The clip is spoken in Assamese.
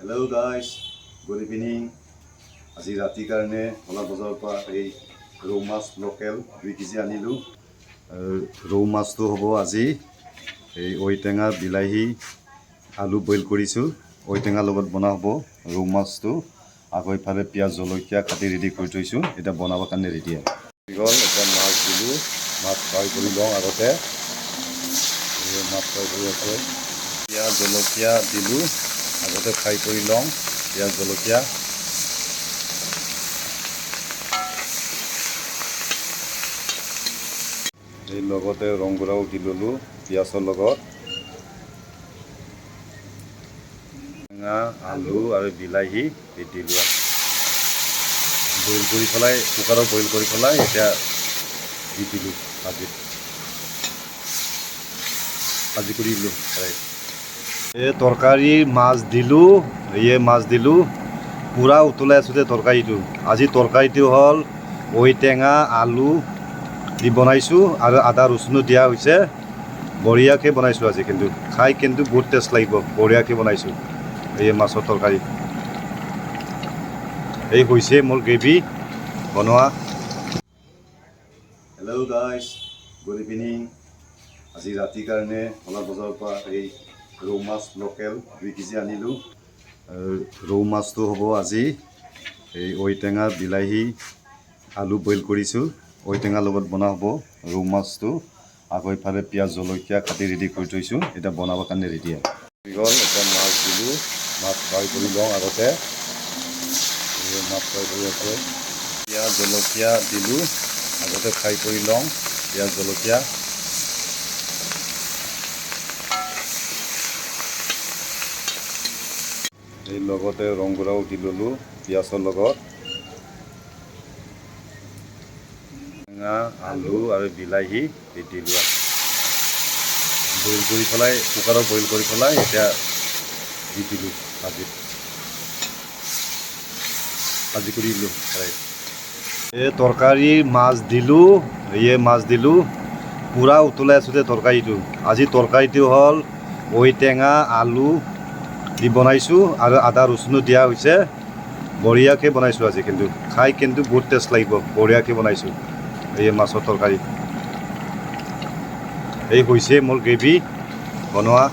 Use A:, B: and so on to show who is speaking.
A: Hello' guys, good evening. আজি ৰাতিৰ কাৰণে হলা বজাৰৰ পৰা এই ৰৌ মাছ লোকেল 2 কেজি আনিলোঁ। ৰৌ মাছটো হ'ব আজি এই ঔটেঙা বিলাহী আলু বইল কৰিছোঁ। ঔটেঙাৰ লগত বনোৱা হ'ব ৰৌ মাছটো। আকৌ ইফালে পিঁয়াজ জলকীয়া কাটি ৰেডি কৰি থৈছোঁ। এতিয়া বনাবৰ কাৰণে ৰেডি হ'ল। এতিয়া মাছ দিলোঁ, মাছ ফ্ৰাই কৰি লওঁ আগতে। মাছ ফ্ৰাই কৰি আছে, পিঁয়াজ জলকীয়া দিলোঁ, আগতে ফ্ৰাই কৰি লওঁ পিঁয়াজ জলকীয়া। এই লগতে ৰংগুৰাও দি ল'লোঁ পিঁয়াজৰ লগত। টেঙা আলু আৰু বিলাহী দি দিলোঁ, বইল কৰি পেলাই কুকাৰত বইল কৰি পেলাই এতিয়া দি দিলোঁ ভাজি কৰি দিলোঁ। এই তৰকাৰী মাছ দিলোঁ, মাছ দিলোঁ, পূৰা উতলাই আছোঁ যে তৰকাৰীটো। আজি তৰকাৰীটো হ'ল ঔটেঙা আলু দি বনাইছোঁ আৰু আদা ৰচুনো দিয়া হৈছে। বঢ়িয়াকৈ বনাইছোঁ আজি, কিন্তু খাই কিন্তু বহুত টেষ্ট লাগিব। বঢ়িয়াকৈ বনাইছোঁ এই মাছৰ তৰকাৰী। এই হৈছে মোৰ গ্ৰেভি বনোৱা। Hello' guys, good evening. আজি ৰাতিৰ কাৰণে হলা বজাৰৰ পৰা এই ৰৌ মাছ লোকেল 2 কেজি আনিলোঁ। ৰৌ মাছটো হ'ব আজি এই ঔটেঙা বিলাহী আলু বইল কৰিছোঁ। ঔটেঙাৰ লগত বনোৱা হ'ব ৰৌ মাছটো। আকৌ ইফালে পিঁয়াজ জলকীয়া কাটি ৰেডি কৰি থৈছোঁ। এতিয়া বনাবৰ কাৰণে ৰেডি হ'ল। এতিয়া মাছ দিলোঁ, মাছ ফ্ৰাই কৰি লওঁ আগতে। মাছ ফ্ৰাই কৰি আছে, পিঁয়াজ জলকীয়া দিলোঁ, আগতে ফ্ৰাই কৰি লওঁ পিঁয়াজ জলকীয়া। এই লগতে ৰংগুৰাও দি ল'লোঁ পিঁয়াজৰ লগত। টেঙা আলু আৰু বিলাহী দি দিলোঁ, বইল কৰি পেলাই কুকাৰত বইল কৰি পেলাই এতিয়া দি দিলোঁ ভাজি কৰি দিলোঁ। এই তৰকাৰী মাছ দিলোঁ, মাছ দিলোঁ, পূৰা উতলাই আছোঁ যে তৰকাৰীটো। আজি তৰকাৰীটো হ'ল ঔটেঙা আলু দি বনাইছোঁ আৰু আদা ৰচুনো দিয়া হৈছে। বঢ়িয়াকৈ বনাইছোঁ আজি, কিন্তু খাই কিন্তু বহুত টেষ্ট লাগিব। বঢ়িয়াকৈ বনাইছোঁ এই মাছৰ তৰকাৰী। এই হৈছে মোৰ গ্ৰেভি বনোৱা।